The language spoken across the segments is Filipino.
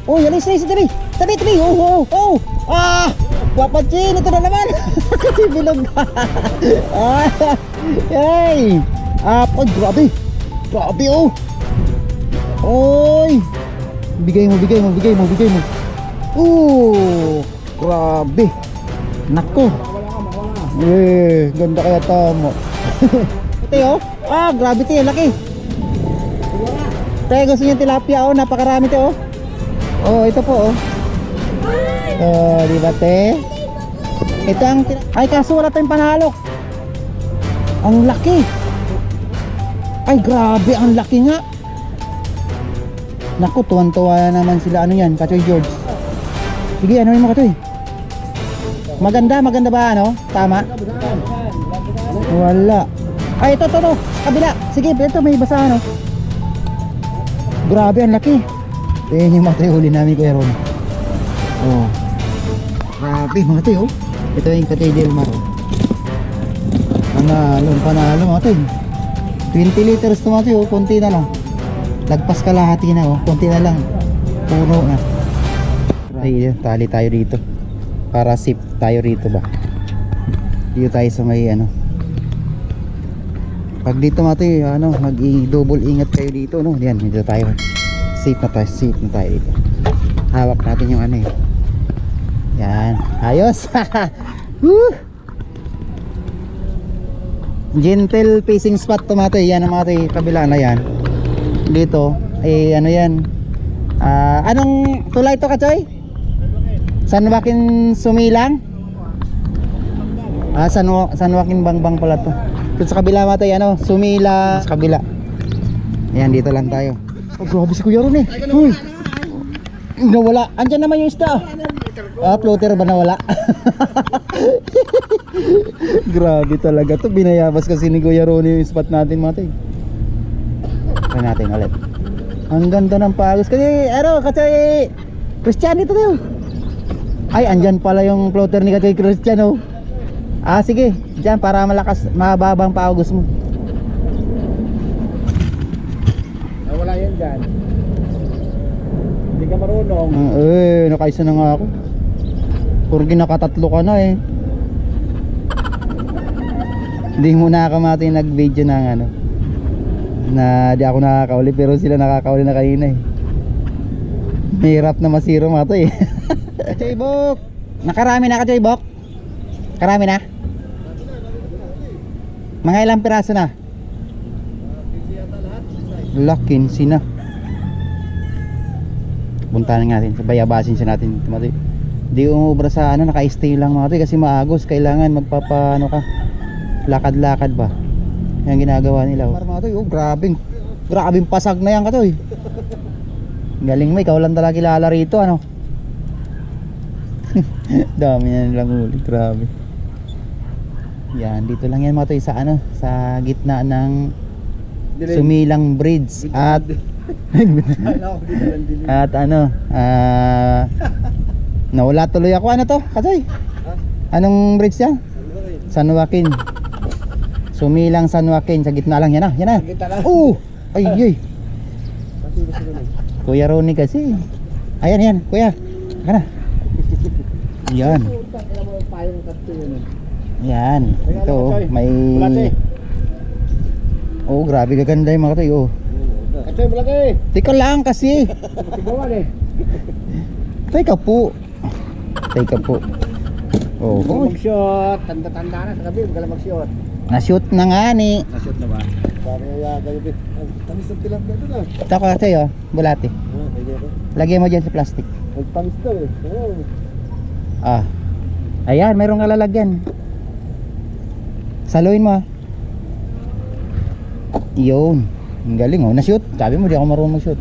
Oh, yalis na tabi. Tabi. Oh. Ah, Papachin, ito na naman. Bilog. Ay. Oh, grabe. Grabe oh. Oy. Bigay mo. Grabe. Nako. Ganda kaya tamo. Ito oh. Grabe ito, laki. Kaya gusto niyo tilapia oh, napakarami ito oh. Oh, ito po oh. Oh, di ba te? Ito ang ay kaso wala tayong panalok. Ang laki. Ay grabe, ang laki nga. Naku, tuwan-tuwa naman sila. Ano yan, Kachoy George? Sige, ano mo Kachoy? Maganda ba ano? Tama? Wala. Ay, ito. Kabila. Sige, ito may basahan oh. Grabe, ang laki. Ayan yung mga tayo huli namin Kuya Ron. Oh. Grabe mga tayo. Ito yung Katay Delmar. Panalo mga tayo. 20 liters to mga tayo. Konti na lang. Lagpas kalahati na oh. Konti na lang. Puno na. Ay, tali tayo dito. Para sip tayo rito ba. Dito tayo sa may ano. Pag dito mga tayo, mag-double ingat kayo dito no. Yan, dito tayo. Safe na tayo dito. Hawak natin yung ano eh. Yan, ayos. Gentle fishing spot to mga tayo. Yan ang mga tayo, kabila na yan. Dito, ano yan. Anong tulay to Kachoy? San Joaquin Sumilang? San Joaquin Bangbang pala to. Dito sa kabila mga tayo, Sumila sa kabila. Ayan, dito lang tayo. Oh, grabe si Kuya Ron eh. Uy, nawala. Andyan naman yung isda. Floater ba nawala? Grabe talaga to. Binayabas kasi ni Kuya Ron yung spot natin mga tayo. Try natin ulit. Ang ganda ng pagos. Kasi Kachoy Christian ito tayo. Ay, andyan pala yung floater ni Kachoy Christian oh. Sige, dyan para malakas, mababang paugos mo. Wala yan dyan. Hindi ka marunong. Nakaisa na nga ako. Kurgi nakatatlo ka na eh. Hindi mo nakakamati nag-video ng ano, na di ako nakakauli, pero sila nakakauli na kanina eh. Mahirap na masiro mga to eh. Kachoy Bok, nakarami na Kachoy Bok. Karami na? Mga ilang piraso na? Lakin sina. Puntahan natin, bayabasin siya natin. Di umubra sa ano, naka-stay lang mga tayo kasi maagos. Kailangan magpapaano ka, lakad-lakad ba. Yan ginagawa nila mga tayo. Grabing pasag na yan Katoy. Galing mo, ikaw lang talaga kilala rito ano. Dami na nilang huli, grabe. Yan, dito lang yan mga tayo sa ano, sa gitna ng Sumilang Bridge at nawala tuloy ako. Ano to Kachoy? Anong bridge yan? San Joaquin. Sumilang San Joaquin, sa gitna lang yan ah. Yan ah. Ay. Kuya Ronnie kasi. Ayan kuya. Kana. Yan. Yan. Ito may. Oh, grabe gaganda yung mga tayo. Kachoy, malaki. Teka lang kasi. Sigawan eh. Teka po. Oh, Mag-shot. Tanda-tanda na sa gabi. Huwag ka lang mag-shot. na-shoot na nga ni. Na-shot na ba? Sabi nga kayo. Tamis ng tilapia doon ah. Ito ko sa'yo, bulate. Lagyan mo dyan sa plastic. Nagtamis daw eh. Ayan, mayroong kalalagyan. Saluin mo. Yun. Ang galing oh, na-shoot. Sabi mo di ako marunong mag-shoot.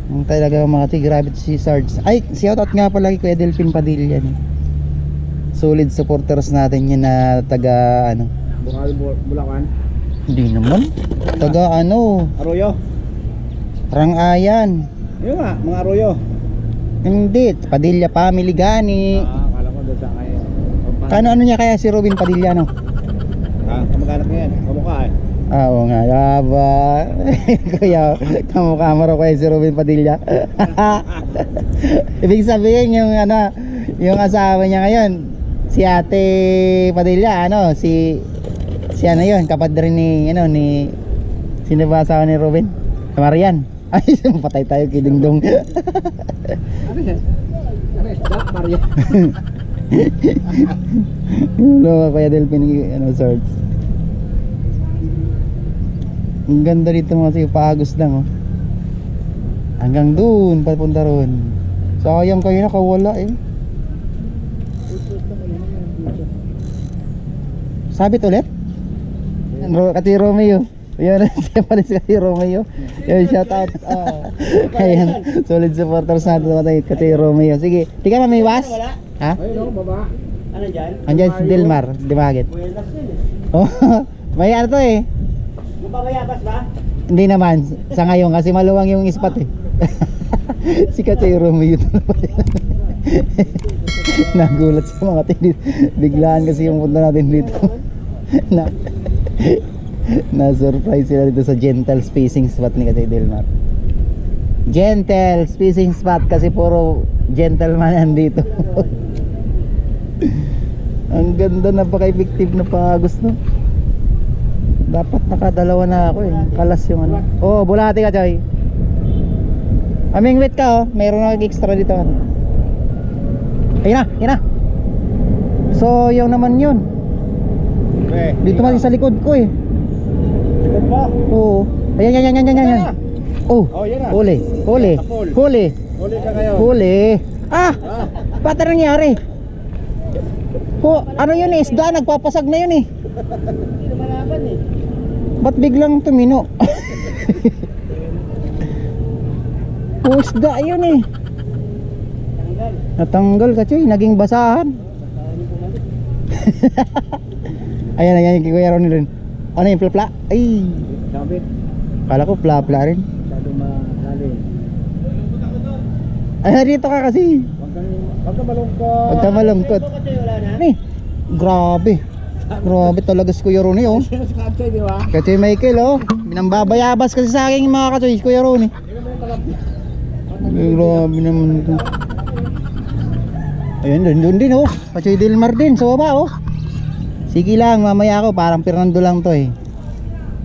Ang talaga mga grabe si Sarge. Ay, shout out nga pala kay Kuya Delphin Padilla. Solid supporters natin yan na taga ano. Bulacan? Hindi naman. Taga ano? Arroyo? Rangayan. Yun nga, mga Arroyo. Hindi, Padilla family gani. Akala ko doon sa kayo. Ano niya kaya si Robin Padilla no? Kamag-anak niya yan, kamukha eh. Oo nga, yaba. Kuya, kamukha mo raw kaya si Ruben Padilla. Ibig sabihin yung ano, yung asawa niya ngayon, si Ate Padilla, ano, si ano yun, kapatid rin ni, ano, ni, sino ba asawa ni Ruben? Marian. Ay, patay tayo kay Dingdong. Ano yan? Ano yan? Stop, Maria. Yung Kuya Delphin, ano, search. Ang ganda dito mga kasi paagos lang oh. Hanggang doon papunta ron. Sayang kayo nakawala eh. Sabit ulit? Kati Romeo. Yan siya pa rin si Kati Romeo. Yan shout out. Ayan, solid supporters natin Kati Romeo. Sige, di ka mamiwas? Ha? Ayun o, baba. Ano dyan? Andyan si Delmar, di bagit. Buenas yun Oh, eh. may ano to eh. Mapamayabas ba? Hindi naman sa ngayon kasi maluwang yung spot eh. Si Kati Romeo ito naman. Nagulat sa mga tinit. Biglaan kasi yung punta natin dito. Na-surprise sila dito sa gentle spacing spot ni Kati Delmar. Gentle spacing spot kasi puro gentleman yan dito. Ang ganda, napaka-effective na pagos no. Dapat nakadalawa na ako eh. Kalas yung ano. Oh, bulati ka, Choy. Aming wait ka oh. Mayroon na extra dito. Ayun na. So, yung naman yun. Dito man sa likod ko eh. Likod pa. Oo. Ayan. Oh, yan na. huli. Huli ka ngayon. Huli. Ah! Ba't na nangyari? Ano yun eh? Isda, nagpapasag na yun eh. Hindi lumalaban eh. Ba't biglang tumino? Isda yun eh. Tanggal. Natanggal ka Choy, naging basahan. Ayan yung Kuya Ronnie rin. Ano yung plapla? Ay, Sabit. kala ko plapla rin. Masyado malalim. Ay, dito ka kasi. Huwag ka malungkot. Huwag ka malungkot. Ito kasi wala na. Eh, grabe. Grabe talaga si Kuya Ronnie oh. Sino si Katsoy, di ba? Kasi Michael oh, binambabayabas kasi sa akin yung mga Kachoy, Kuya Ronnie. Grabe naman ito. Ayun, doon din oh. Kachoy Delmar din sa baba oh. Sige lang, mamaya ako, parang Fernando lang to eh.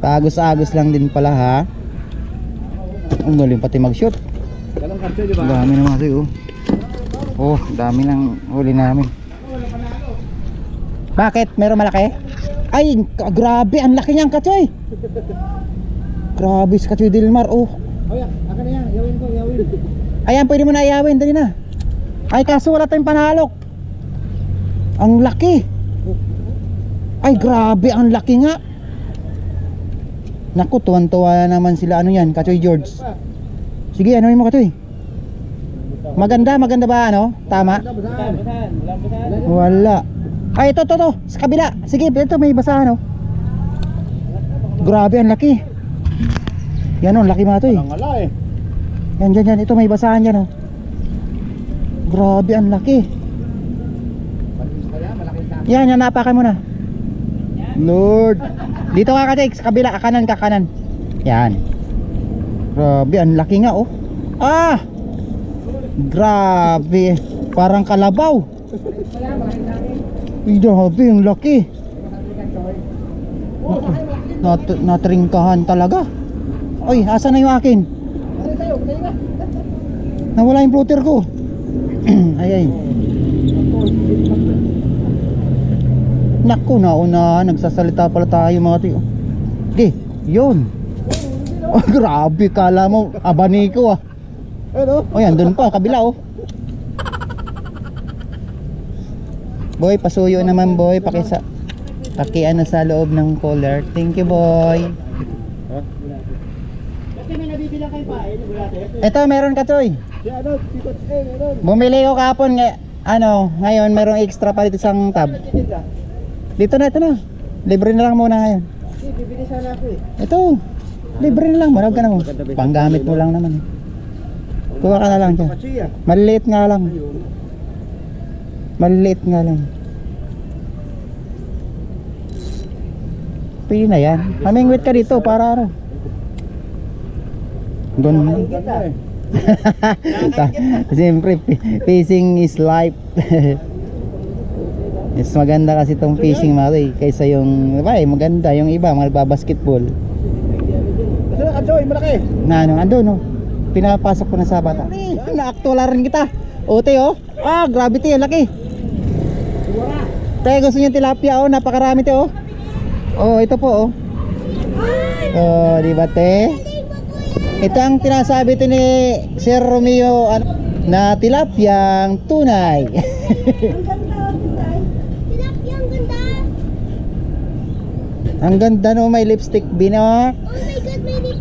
Paagos-agos lang din pala ha. Ang galing pati mag-shoot. Ganun Katsoy, di ba? Ang dami naman kasi oh. Oh, dami lang huli namin. Bakit? Meron malaki? Ay, grabe, ang laki niyan Kachoy. Grabe si Kachoy Delmar oh. Oh, yan. Akin na yan. Yawin. Ayan, pwede mo na iyawin, dali na. Ay, kaso wala tayong panalok. Ang laki. Ay, grabe, ang laki nga. Naku, tuwan-tuwa na naman sila. Ano yan, Kachoy George? Sige, ano mo Kachoy? Maganda ba ano? Tama? Basahan. Walang basahan. Wala. Ay, ito. Sa kabila. Sige, ito may basahan oh. Grabe, ang laki. Yan oh, laki mga to eh. Ang ala eh. Yan. Ito may basahan dyan oh. Grabe, ang laki. Yan, napakan mo na. Lord. Dito ka Kachoy, sa kabila, kanan. Yan. Grabe, ang laki nga oh. Ah! Grabe. Parang kalabaw. Ay, grabe, ang laki. Natringkahan talaga. Oy, asa na yung akin? Nawala yung floater ko. Ay. Naku, nauna, nagsasalita pala tayo mga tiyo. Okay, yun. Oh, grabe, kala mo, abaniko ah. Ano? O yan, dun pa, kabila oh. Boy, pasuyo naman boy, pakiano sa loob ng cooler. Thank you boy. Kasi may nabibilang kayo pa. Ito, meron Kachoy. Si ano? Si Coach A, meron. Bumili ko kahapon ngayon merong extra pa dito sang tab. Dito na, ito na. Libre na lang muna ngayon. Bibili sana ako eh. Ito. Libre na lang, marag ka na mo. Panggamit mo lang naman eh. Kuha ka na lang dyan. Katsoy ah. Maliliit nga lang. Pili na yan. Hamingwit ka dito para ano. Ganda. Siyempre, fishing is life. Mas maganda kasi itong fishing mati kaysa yung, maganda yung iba, magbabasketball. Kasi na Katsoy, malaki. Na ano, ando no. Pinapasok ko na sa bata. Na-actuala rin kita. Ote oh. Ah, gravity, laki. Te, gusto niyo tilapia oh, napakarami te oh. Oh, ito po oh. Oh, di ba te? Ito ang tinasabi to ni Sir Romeo na tilapyang tunay. Ang ganda no, may lipstick bin oh.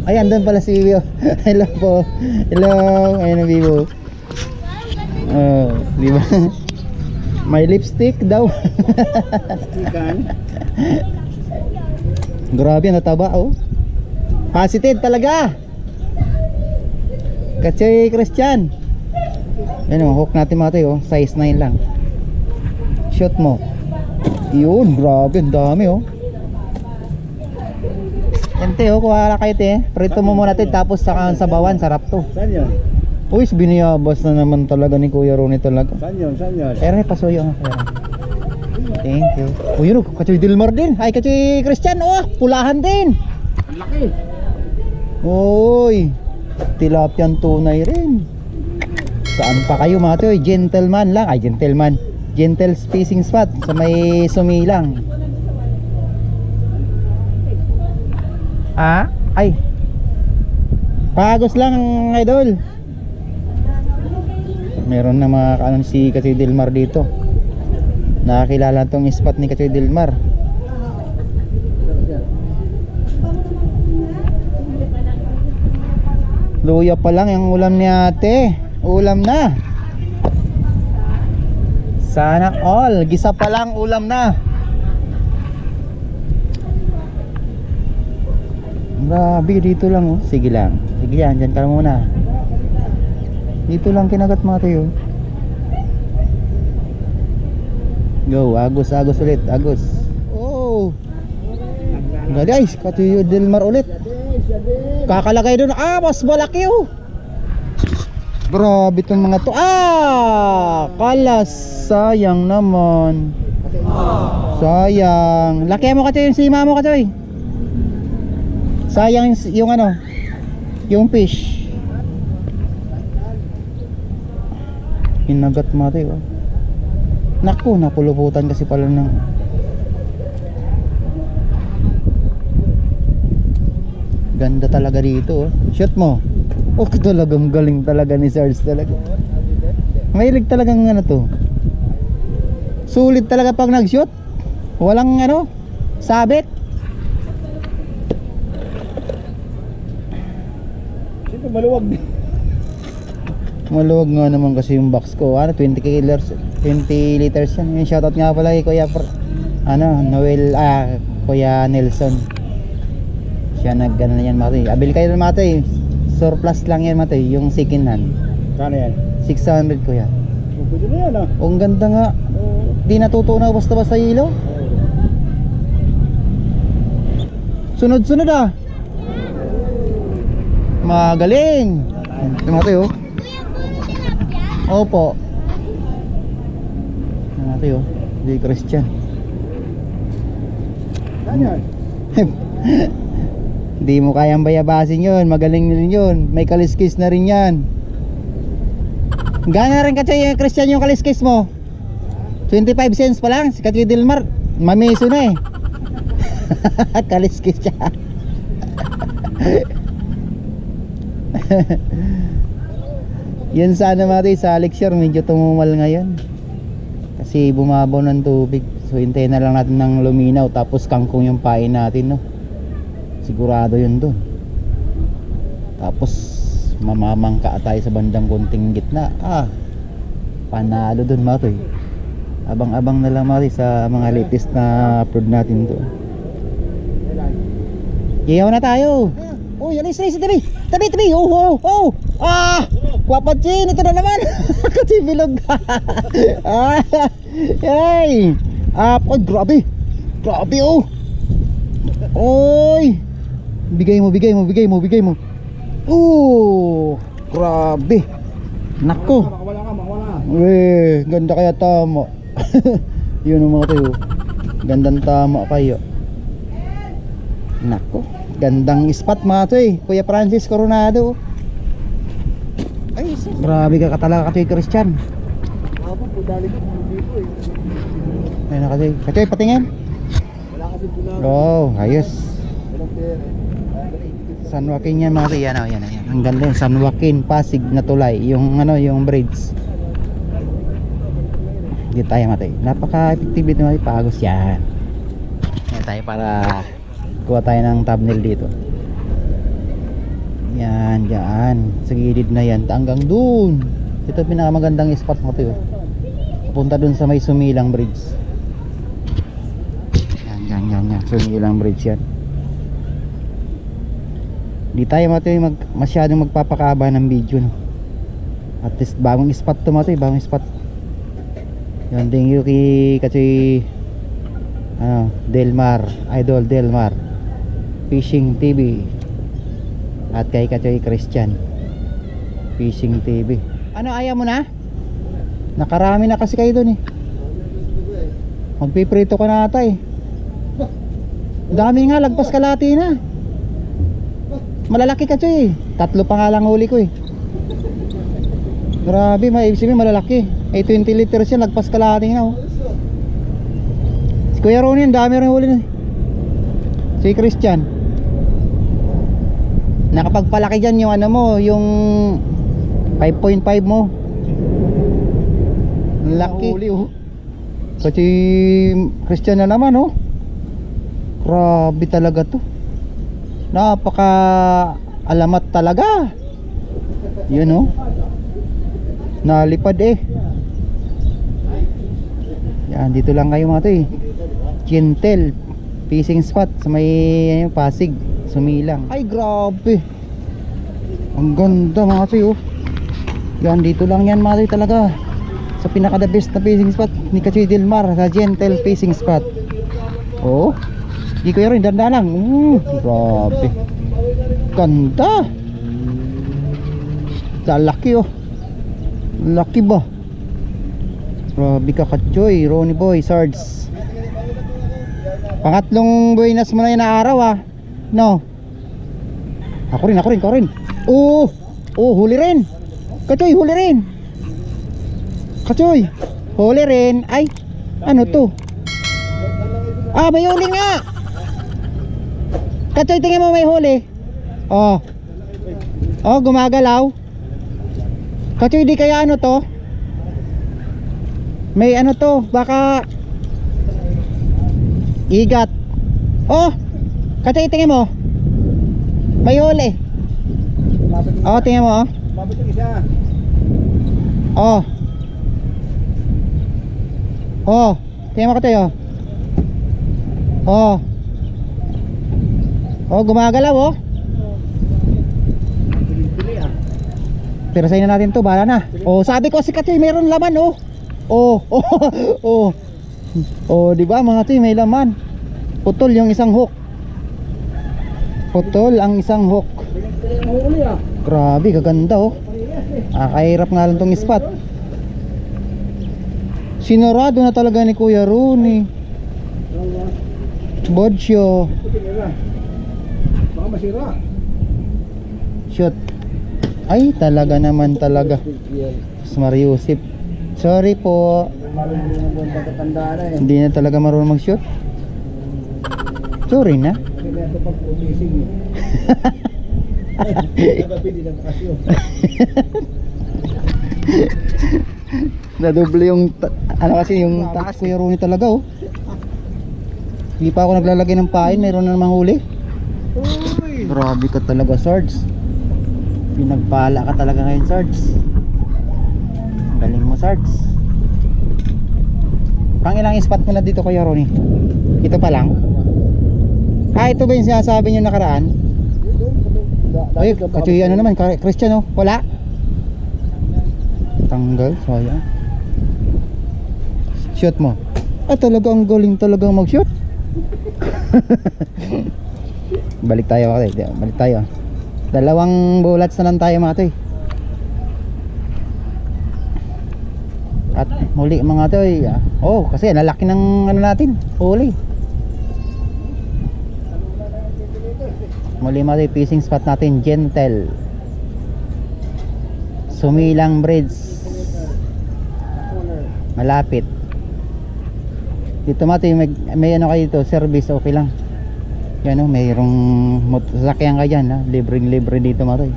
Ay, andun pala si Vivo. Hello po. Hello. Ayun ang Vivo. Oh, di ba? May lipstick daw. Grabe, nataba oh. Positive talaga. Katsoy Christian. Yan oh, hook natin mga tayo oh. Size 9 lang. Shoot mo. Yun, grabe, ang dami oh. Yan te oh, kuha kayo te. Prito mo muna te, tapos saka sa bawan, sarap to. Saan yun? Uy, biniyabas na naman talaga ni Kuya Ronnie talaga. Saan yun? Saan yun? Pero may pasuyo nga. Thank you. Uy, yun oh, Katsoy Dilmar din. Ay, Katsoy Christian, oh, pulahan din. Ang laki. Uy, tilapyan tunay rin. Saan pa kayo mga toy? Gentleman lang. Ay, gentleman. Gentle fishing spot sa may Sumilang. Ah? Ay. Pagos lang idol. Meron na mga kanon si Katsoy Dilmar dito. Nakakilala tong spot ni Katsoy Dilmar. Luya pa lang yung ulam ni ate. Ulam na. Sana all. Gisa pa lang ulam na. Grabe, dito lang oh. Sige lang. Sige yan, dyan ka lang muna. Dito lang kinagat mga tayo. Go, Agus ulit. Agus. Oh. Guys, Katsoy Dilmar ulit. Kakalagay doon. Ah, mas malaki oh. Grabe itong mga to. Ah, kalas. Sayang naman. Sayang. Laki mo Katsoy yung sima mo Katsoy. Sayang yung ano, yung fish. Hinagat mati oh. Naku, napuluputan kasi pala ng ganda talaga dito oh. Shoot mo. Oh, talagang galing talaga ni Sarge talaga. Mahilig talagang ano to. Sulit talaga pag nag-shoot. Walang ano, sabit. Sito maluwag. Maluwag nga naman kasi yung box ko. Ano, 20 liters yan. Yung shoutout nga pala kay Kuya Noel, Kuya Nelson. Siya nag-gana na yan mati. Abil kayo na mati. Surplus lang yan mati. Yung second hand. Kano yan? 600 kuya. Pwede na yan ah. Oh, ang ganda nga. Di natutunaw basta-basta ilaw. Sunod-sunod ah. Magaling. Ito mati oh. Opo. Mati oh. Di Christian. Saan yan? Hindi mo kayang bayabasin yun. Magaling din yun. May kaliskis na rin yan. Gana rin Katsoy Christian yung kaliskis mo. 25 cents pa lang. Si Katsoy Dilmar mamiso na eh. Kaliskis siya. Yun sana mati sa Alexir. Medyo tumumal ngayon kasi bumabaw ng tubig. So hintayin na lang natin ng luminaw. Tapos kangkong yung pain natin no. Sigurado yun doon. Tapos mamamangka tayo sa bandang konting gitna. Ah, panalo doon matoy. Abang-abang na lang matoy sa mga latest na upload natin doon. Iyaw na tayo. Oh, yan is tabi. Tabi. Oh. Ah, kwapatsin ito na naman. Kasi bilog. Ah, hey. Ah, oh, grabe oh. Oy! Bigay mo, bigay mo, bigay mo, bigay mo. Grabe. Nako. Makawala ka, makawala. Ganda kaya tama. Yun ang mga tayo. Gandang tama kayo. Nako. Gandang spot mga tayo. Kuya Francis Coronado. Ay, grabe ka talaga katoy Christian. Ako po, dali ko dito eh. Ayun na katoy. Katoy, patingin. Wala kasi pula. Oh, ayos. Walang pera. San Joaquin yan mga tayo. Yan, yan, yan. Ang ganda yung San Joaquin, Pasig na tulay. Yung ano, yung bridge. Dito tayo mga tayo. Napaka-effective dito mga tayo. Pagos yan. Yan tayo para kuha tayo ng thumbnail dito. Yan, dyan. Sa gilid na yan. Hanggang dun. Ito pinakamagandang spot mo tayo. Punta dun sa may Sumilang Bridge. Yan. Sumilang Bridge yan. Di tayo masyadong magpapakaba ng video, no? At least bagong spot to mga tayo. Bagong spot. Yan din yung kasi Delmar. Idol Delmar Fishing TV. At kay Katoy Christian Fishing TV. Ano, ayaw mo na? Nakarami na kasi kayo dun eh. Magpiprito ka na ata eh. Dami nga, lagpas kalati na. Malalaki Katoy eh. 3 pa nga lang huli ko eh. Grabe, ibig sabihin malalaki. 20 liters yan, lagpas kalati na oh. Si Kuya Ronnie, dami rin huli na. Si Christian nakapagpalaki dyan yung ano mo, yung 5.5 mo. Laki oh. Kasi Christian na naman oh. Grabe talaga to. Napaka alamat talaga. Yun oh. Nalipad eh. Yan, dito lang kayo mga to eh. Gentle fishing spot sa may Pasig, Sumilang. Ay grabe. Ang ganda mga to oh. Yan, dito lang yan mga to talaga. Sa pinaka the best na fishing spot ni Katoy Delmar, sa Gentle fishing spot. Oh. Di ko yun, danda lang. Grabe. Ganda. Laki oh. Laki ba? Grabe ka Katoy, Ronnie Boy, Sards. Pangatlong buenas mo na yun na araw ah. No. Ako rin. Oh, huli rin. Katoy, huli rin. Katoy, huli rin. Ay, ano to? Ah, may huli nga. Katoy, tingin mo may huli. Oh, gumagalaw. Katoy, di kaya ano to? May ano to, baka igat. Oh, Katoy, tingin mo. May huli. Oh, tingin mo oh. Mabot yung isa. Tingin mo Katoy oh. Gumagalaw oh. Pero sa'yo na natin to, bahala na. Sabi ko si Katoy mayroon laman oh. Di ba mga Toy, may laman. Putol yung isang hook. Putol ang isang hook. Grabe, kaganda oh. Kahirap nga lang tong spot. Sinurado na talaga ni Kuya Ronnie. Bodsyo. Baka masira. Shoot. Ay, talaga naman talaga. Mariusip. Sorry po. Hindi na talaga marunong mag-shoot. Sorry na. Nadoble yung ano kasi yung taas Kuya Ronnie talaga oh. Hindi pa ako naglalagay ng pain, mayroon na namang huli. Grabe ka talaga Sarge. Pinagpala ka talaga ngayon Sarge. Galing mo Sarge. Pang ilang spot mo na dito Kuya Ronnie? Ito pa lang? Ito ba yung sinasabi nyo nakaraan? Ay, kasi ano naman, Christian oh, wala? Tanggal, sayang. Shoot mo. Talaga ang galing talagang mag shoot. Balik tayo mga toy. Balik tayo. Dalawang bullets na lang tayo mga toy. At muli mga toy. Oh, kasi lalaki ng ano natin. Huli. Muli mga toy, fishing spot natin, Gentle. Sumilang Bridge. Malapit. Dito mga toy, may ano kayo dito, service, okay lang. Yan o, mayroong sasakyan ka dyan ha? Libre dito mga toy.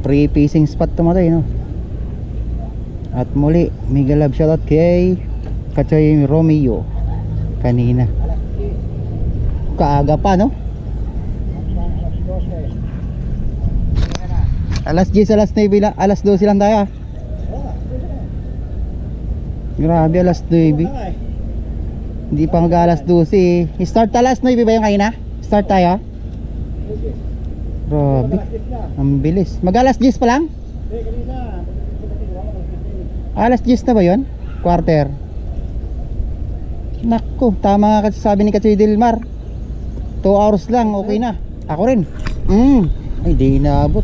Free fishing spot to mga toy, no? At muli, mega love shoutout kay Kachoy Romeo kanina. Kaaga pa, no? Alas 10, alas 9 lang, alas 12 lang tayo ah. Grabe, alas 9. Hindi pa mag-alas 12. Start alas 9 ba yung kanina? Start tayo? Grabe, ang bilis. Mag-alas 10 pa lang? Alas 10 na ba yun? Quarter. Naku, tama nga kasi sabi ni Kachoy Delmar, 2 hours lang, okay na. Ako rin. Ay, di inaabot.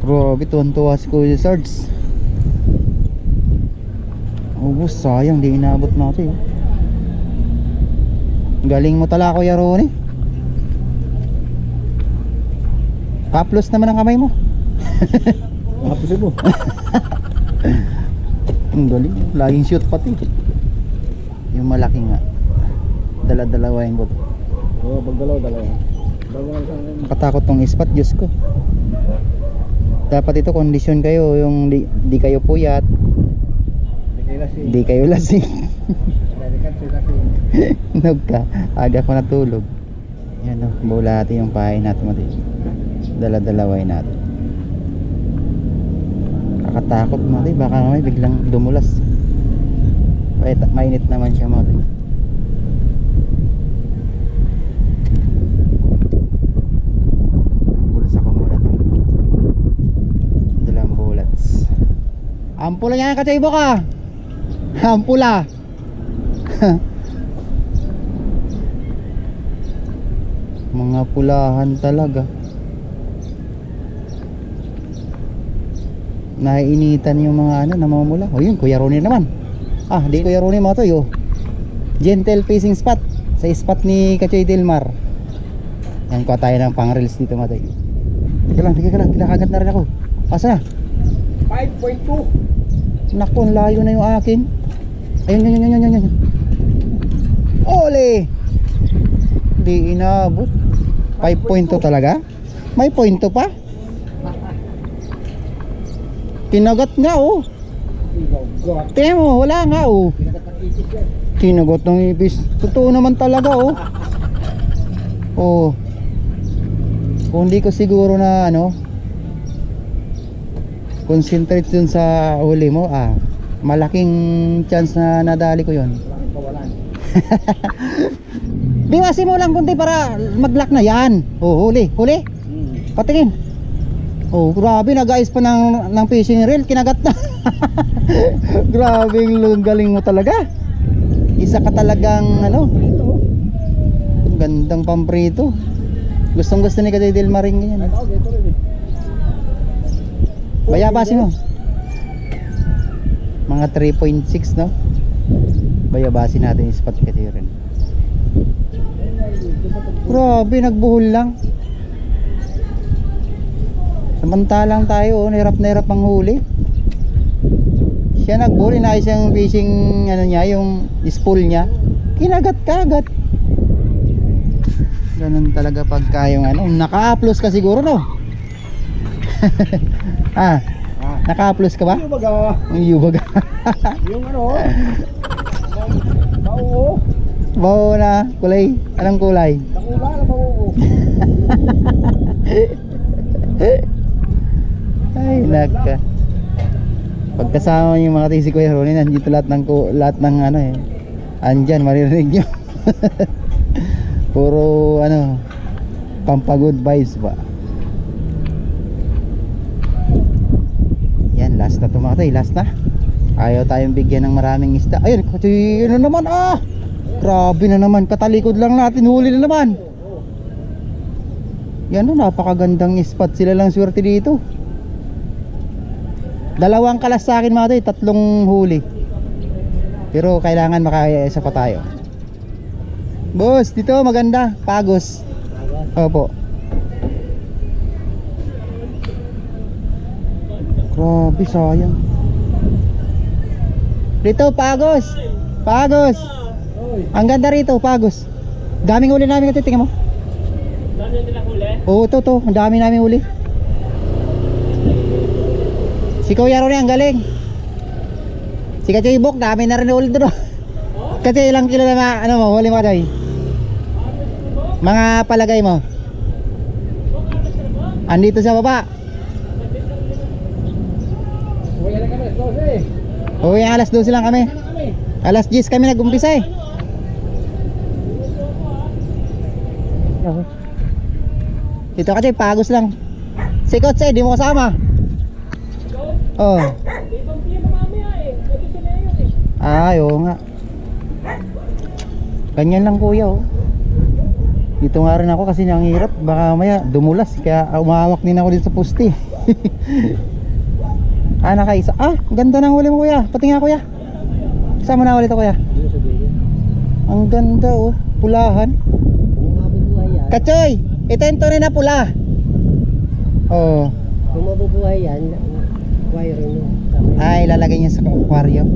Grabe, tuwan-tuwa si Kuya Sarge. Ubus, sayang, di inaabot natin. Galing mo tala, Kuya Ronnie. Kaplos naman ang kamay mo. Hapusin mo. Ang galing, laging shoot pati. Yung malaki nga, dala-dalawain ko. Oo, pag dalawa. Katakot tong ispat, Diyos ko. Dapat ito kondisyon kayo, yung di kayo puyat, di kayo lasing. Nog ka, aga ko natulog. Yan o, bulati yung pahay natin mati. Dala-dalaway natin. Kakatakot mati, baka may biglang dumulas. Mainit naman siya mati. Ampula yan Kachoy Boka. Ampula. Mga pulahan talaga. Naiinitan yung mga ano, namumula. O yun, Kuya Ronnie naman. Di Kuya Ronnie mga toy. Gentle fishing spot. Sa spot ni Kachoy Delmar. Yan, kuha tayo ng pang reels dito mga toy. Teka lang, kinakagat na rin ako. Asa na? 5.2. Naku, layo na yung akin. Ayun. Ole! Di inabot. 5.2 talaga? May point pa? Kinagat nga oh. Tingnan mo, wala nga oh. Kinagat ng ipis. Totoo naman talaga oh. Oh. Kung di ko siguro na ano, concentrate dun sa huli mo, malaking chance na nadali ko yon. Biwasin mo lang kunti para mag-lock na yan. Huli patingin. Grabe, nag-ayos pa ng fishing reel, kinagat na. Grabe, galing mo talaga. Isa ka talagang ano, gandang pamprito. Gustong gusto ni Kachoy Delmar rin ganyan. Bayabasin mo. Mga 3.6 no? Bayabasin natin yung spot kasi rin. Grabe, nagbuhol lang. Samantalang tayo, nahirap ang huli. Siya nagbuhol, inayos yung fishing ano niya, yung spool niya. Kinagat-kagat. Ganun talaga pagka yung ano, naka-upload ka siguro no? Naka-upload ka ba? Yung Yung ano? Bao. Bao na kulay. Anong kulay? Nakula na bao. Ay naka. Pagkasama yung mga tisi Kuya Ronnie, nandito lahat ng ano andyan, maririnig nyo. Puro ano, pampagood vibes ba. Yan, last na to mga toy, last na. Ayaw tayong bigyan ng maraming isda. Ayun, ano naman Grabe na naman, katalikod lang natin, huli na naman. Yan o, napakagandang spot. Sila lang swerte dito. Dalawang kalas sa akin mga tayo, tatlong huli. Pero kailangan makaya-isa pa tayo. Boss, dito maganda, pagos. Opo. Grabe, sayang. Dito, pagos. Pagos. Ang ganda rito, pagos. Daming huli namin ito, tingnan mo. Dami nilang huli? Oo, to. Ang dami namin huli. Si Kuya Ronnie, ang galing. Si Kachoy Bok, dami na rin huli doon. Kasi ilang kilo na ano mo, huli mo Kachoy? Mga palagay mo. Andito sa baba. Uwi na kami, 12. Uwi, alas 12 lang kami. Alas 10 kami nag-umpisa eh. Dito kasi pagos lang. Si Coach di mo kasama. Oh. Ibang team mamaya eh. Pwede sila yun eh. Ay, oo nga. Ganyan lang kuya oh. Dito nga rin ako kasi ang hirap. Baka maya dumulas. Kaya umawak din ako dito sa poste. Nakaisa. Ganda ng huli mo kuya. Pati nga kuya. Sama na ulit ako kuya. Ang ganda oh. Pulahan. Kachoy, ito yung tunay na pula. Oh. Kung mabubuhay yan, wire mo. Ay, lalagay niya sa aquarium.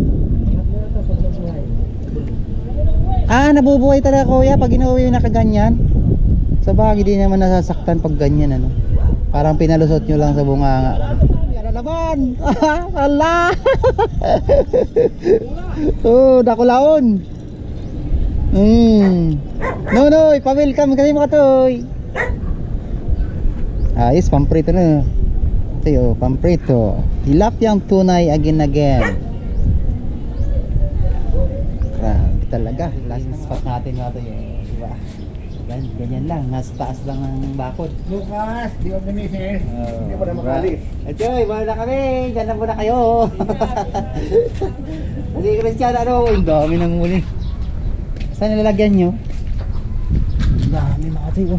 Nabubuhay talaga kuya pag inuwi na kaganyan. Sa bagay di naman nasasaktan pag ganyan ano. Parang pinalusot nyo lang sa bunganga. Yan na naman. Ala. Oh, dakulaon. No, ipa-welcome kasi mga toy. Ayos, pamprito na. Ito yun, pamprito. Tilapyang tunay again. Grabe talaga. Last spot natin mga toy. Diba? Ganyan lang, nasa taas lang ng bakod. Lucas, di ba misis? Hindi mo na makalis. Achoy, wala na kami. Diyan na muna kayo. Kasi Christian, ang dami ng muli. Saan nilalagyan nyo? Ang dami mga toy.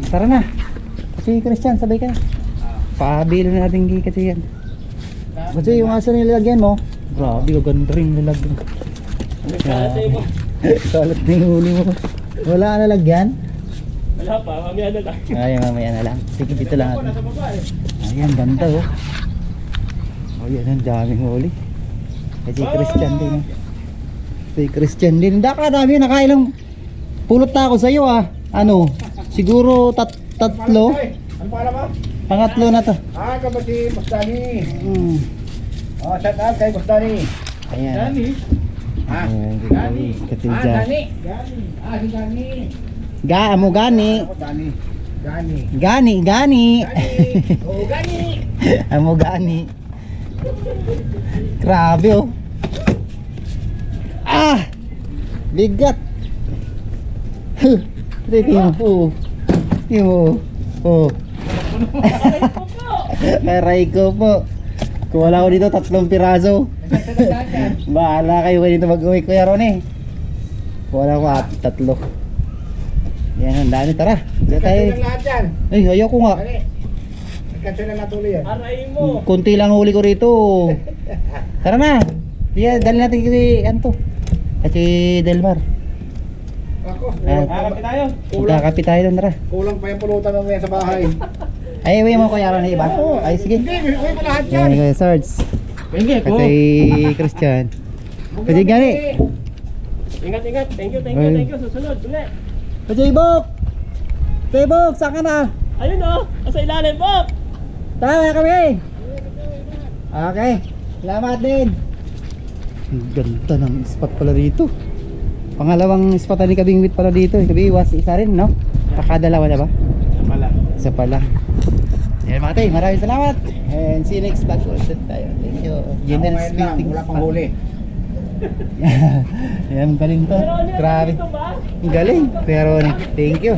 Tara na. Kasi Christian, sabay ka. Pabilo na natin kasi yan. Kasi yung aso nilalagyan mo, grabe, ganda rin nilalagyan. Kalat na yung huli mo. Wala ka nalagyan? Wala pa, mamaya na lang. Mamaya na lang. Sige, dito lang natin. Ayan, ganda oh. Ayan, ang daming huli. Kasi Christian din oh. Si Christian din. Dami, nakailang pulot na ako sa iyo ah. Ano? Siguro tatlo. Ano pala ba? Pangatlo na to. Kapatid, Bustani. Shout out kay Bustani. Ayan. Dani. Ayan, Dani. Katilja. Dani. Si Dani. Amo gani. Dani. Dani. Gani. Oh, Dani. Amo gani. Grabe oh. Bigat. Tingnan mo. Aray ko po. Kung wala ko dito 3 piraso. Bahala kayo dito mag-uwi Kuya Ronnie. Kung wala ko 3. Yan ang dami, tara. Diyan tayo. lahat yan. Ay, ayaw ko nga. Dali. Nagkansel na natuloy yan. Aray mo. Kunti lang huli ko rito. Tara na. Diyan, dali natin kasi ano to. Kasi Delmar. Ako. Kakapit tayo. Magkakapit tayo doon, tara. Kulang pa yung pulutan mamaya sa bahay. Ay, uwi mo Kuya Ronnie iba. Ay, sige. Hindi, uwi ko lahat yan. Yan, Kuya Sarge. Pwede ko. Kasi Christian. Kasi gani. Ingat. Thank you. Susunod. Ulit. Kasi Ibok, saan ka na? Ayun oh. Nasa ilalim po. Tama kami. Okay. Salamat din. Ang ganda ng spot pala dito. Pangalawang spot ni Kabingwit pala dito. Kabiwas, isa rin, no? Kakadalawa na ba? Isa pala. Yan mga tay, maraming salamat. And see you next vlog ulit tayo. Thank you. General Splitting. Wala pang huli. Yan, galing to. Grabe. Ang galing. Pero, thank you.